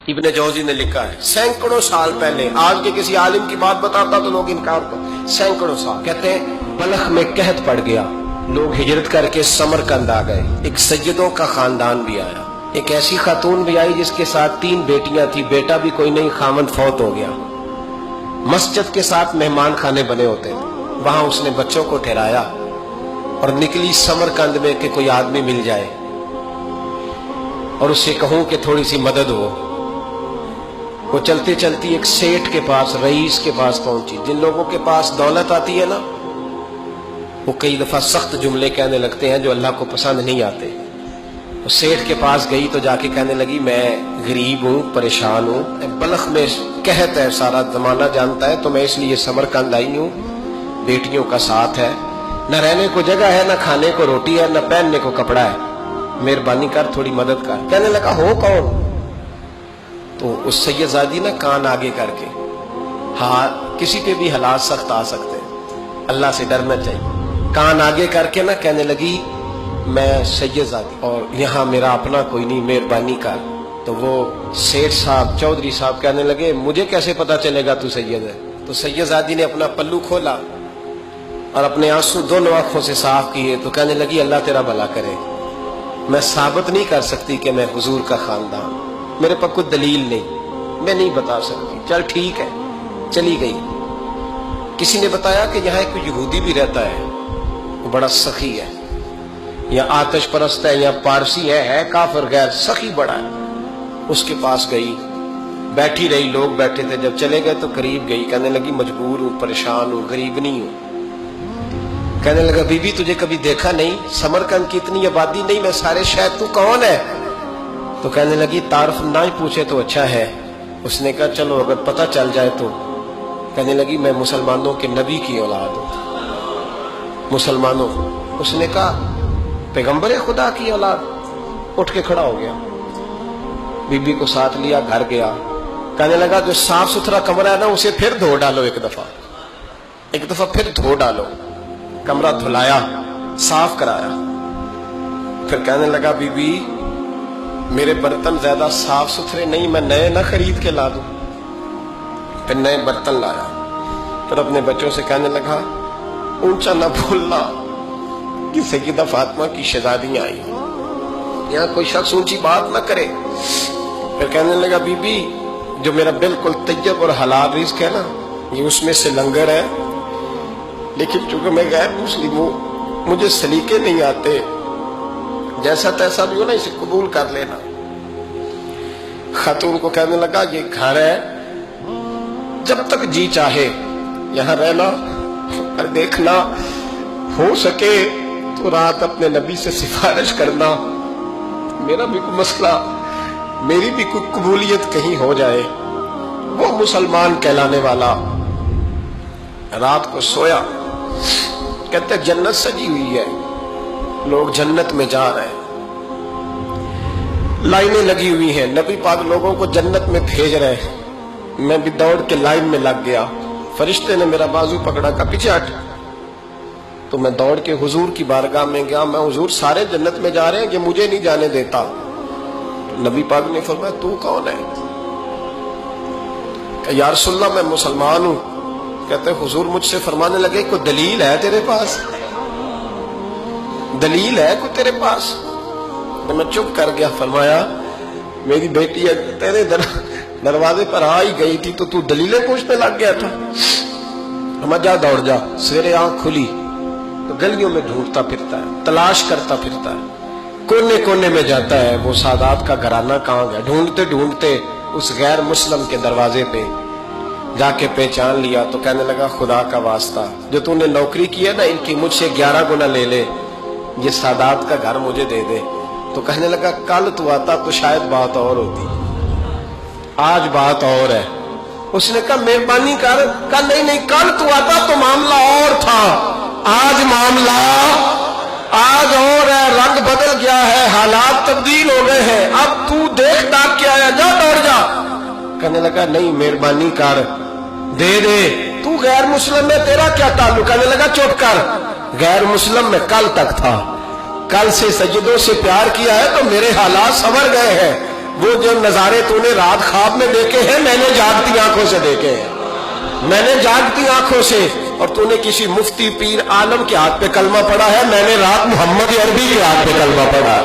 ابن جوزی نے لکھا ہے سینکڑوں سال پہلے، آج کے کسی عالم کی بات بتاتا تو لوگ انکار کرتے، سینکڑوں سال، کہتے ہیں بلخ میں قحط پڑ گیا، لوگ ہجرت کر کے سمرقند آ گئے، ایک سیدوں کا خاندان بھی آیا، ایک ایسی خاتون بھی آئی جس کے ساتھ 3 بیٹیاں تھی، بیٹا بھی کوئی نہیں، خامند فوت ہو گیا، مسجد کے ساتھ مہمان خانے بنے ہوتے تھے، وہاں اس نے بچوں کو ٹھہرایا اور نکلی سمرقند میں کہ کوئی آدمی مل جائے اور اس سے کہوں کہ تھوڑی سی مدد ہو۔ وہ چلتے چلتی ایک سیٹھ کے پاس، رئیس کے پاس پہنچی۔ جن لوگوں کے پاس دولت آتی ہے نا، وہ کئی دفعہ سخت جملے کہنے لگتے ہیں جو اللہ کو پسند نہیں آتے۔ وہ سیٹھ کے پاس گئی تو جا کے کہنے لگی میں غریب ہوں، پریشان ہوں، بلخ میں قحط ہے، سارا زمانہ جانتا ہے، تو میں اس لیے سمرقند آئی ہوں، بیٹیوں کا ساتھ ہے، نہ رہنے کو جگہ ہے، نہ کھانے کو روٹی ہے، نہ پہننے کو کپڑا ہے، مہربانی کر تھوڑی مدد کر۔ کہنے لگا ہو کون؟ تو اس سید زادی نے کان آگے کر کے، ہاں کسی پہ بھی حالات سخت آ سکتے ہیں، اللہ سے ڈرنا چاہیے، کان آگے کر کے نہ کہنے لگی میں سید زادی اور یہاں میرا اپنا کوئی نہیں، مہربانی کر۔ تو وہ سیٹھ صاحب، چودھری صاحب کہنے لگے مجھے کیسے پتا چلے گا تو سید ہے؟ تو سید زادی نے اپنا پلو کھولا اور اپنے آنسو دونوں آنکھوں سے صاف کیے تو کہنے لگی اللہ تیرا بھلا کرے، میں ثابت نہیں کر سکتی کہ میں حضور کا خاندان، میرے پاس کوئی دلیل نہیں، میں نہیں بتا سکتی، چل ٹھیک ہے، چلی گئی۔ کسی نے بتایا کہ یہاں ایک یہودی بھی رہتا ہے، وہ بڑا سخی ہے، یا آتش پرست ہے، یا پارسی ہے کافر غیر، سخی بڑا ہے۔ اس کے پاس گئی، بیٹھی رہی، لوگ بیٹھے تھے، جب چلے گئے تو قریب گئی، کہنے لگی مجبور ہوں، پریشان ہوں، غریب نہیں ہوں۔ کہنے لگا بی بی تجھے کبھی دیکھا نہیں، سمرقند کی اتنی آبادی نہیں، میں سارے شہر، تو کون ہے؟ تو کہنے لگی تعارف نہ ہی پوچھے تو اچھا ہے۔ اس نے کہا چلو اگر پتہ چل جائے تو۔ کہنے لگی میں مسلمانوں کے نبی کی اولاد ہوں، مسلمانوں۔ اس نے کہا پیغمبر خدا کی اولاد؟ اٹھ کے کھڑا ہو گیا، بی بی کو ساتھ لیا، گھر گیا، کہنے لگا جو صاف ستھرا کمرہ ہے نا اسے پھر دھو ڈالو، ایک دفعہ پھر دھو ڈالو۔ کمرہ دھلایا، صاف کرایا، پھر کہنے لگا بی بی میرے برتن زیادہ صاف ستھرے نہیں، میں نئے نہ خرید کے لا دوں۔ پھر نئے برتن لایا، پھر اپنے بچوں سے کہنے لگا اونچا نہ بھولنا کہ سیدہ فاطمہ کی شہزادیاں آئی، یہاں کوئی شخص اونچی بات نہ کرے۔ پھر کہنے لگا بی بی جو میرا بالکل طیب اور حلال رزق ہے نا، یہ اس میں سے لنگر ہے، لیکن چونکہ میں غیر مسلم ہوں، مجھے سلیقے نہیں آتے، جیسا تیسا بھی ہو نا اسے قبول کر لینا۔ خاتون کو کہنے لگا یہ گھر ہے، جب تک جی چاہے یہاں رہنا، اور دیکھنا ہو سکے تو رات اپنے نبی سے سفارش کرنا، میرا بھی کوئی مسئلہ، میری بھی کوئی قبولیت کہیں ہو جائے۔ وہ مسلمان کہلانے والا رات کو سویا، کہتے جنت سجی ہوئی ہے، لوگ جنت میں جا رہے ہیں، لائنیں لگی ہوئی ہیں، نبی پاک لوگوں کو جنت میں بھیج رہے ہیں، میں بھی دوڑ کے لائن میں لگ گیا، فرشتے نے میرا بازو پکڑا، کا پیچھے ہٹ، تو میں دوڑ کے حضور کی بارگاہ میں گیا، میں حضور سارے جنت میں جا رہے ہیں، یہ مجھے نہیں جانے دیتا۔ نبی پاک نے فرمایا تو کون ہے؟ کہ یا رسول اللہ میں مسلمان ہوں۔ کہتے حضور مجھ سے فرمانے لگے کوئی دلیل ہے تیرے پاس؟ دلیل ہے کوئی تیرے پاس؟ میں چپ کر گیا۔ فرمایا میری بیٹی تیرے دروازے پر آ ہی گئی تھی تو دلیلیں پوچھنے لگ گیا تھا۔ ہم جا دوڑ جا، سویرے آنکھ کھلی تو گلیوں میں ڈھونڈتا پھرتا ہے، تلاش کرتا پھرتا ہے، کونے کونے میں جاتا ہے وہ سادات کا گھرانہ کہاں گیا، ڈھونڈتے ڈھونڈتے اس غیر مسلم کے دروازے پہ جا کے پہچان لیا تو کہنے لگا خدا کا واسطہ جو تو نے نوکری کی ہے نا ان کی مجھ سے 11 گنا لے لے، یہ سادات کا گھر مجھے دے دے۔ تو کہنے لگا کل تو آتا تو شاید بات اور ہوتی، آج بات اور ہے۔ اس نے کہا مہربانی کر، کہا نہیں کل تو آتا تو معاملہ اور تھا، آج معاملہ آج اور ہے، رنگ بدل گیا ہے، حالات تبدیل ہو گئے ہیں، اب تو دیکھ ڈاک کے آیا، جا دوڑ جا۔ کہنے لگا نہیں مہربانی کر، دے دے، تو غیر مسلم میں تیرا کیا تعلق؟ کہنے لگا چپ کر، غیر مسلم میں کل تک تھا، کل سے سجدوں سے پیار کیا ہے تو میرے حالات سنور گئے ہیں، وہ جو نظارے تو نے رات خواب میں دیکھے ہیں میں نے جاگتی آنکھوں سے دیکھے ہیں، میں نے جاگتی آنکھوں سے، اور تو نے کسی مفتی پیر عالم کے ہاتھ پہ کلمہ پڑھا ہے، میں نے رات محمد عربی کے ہاتھ پہ کلمہ پڑھا،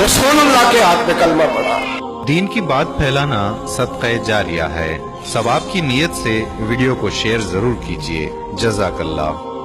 رسول اللہ کے ہاتھ پہ کلمہ پڑھا۔ دین کی بات پھیلانا صدقہ جاریہ ہے۔ ثواب کی نیت سے ویڈیو کو شیئر ضرور کیجیے۔ جزاک اللہ۔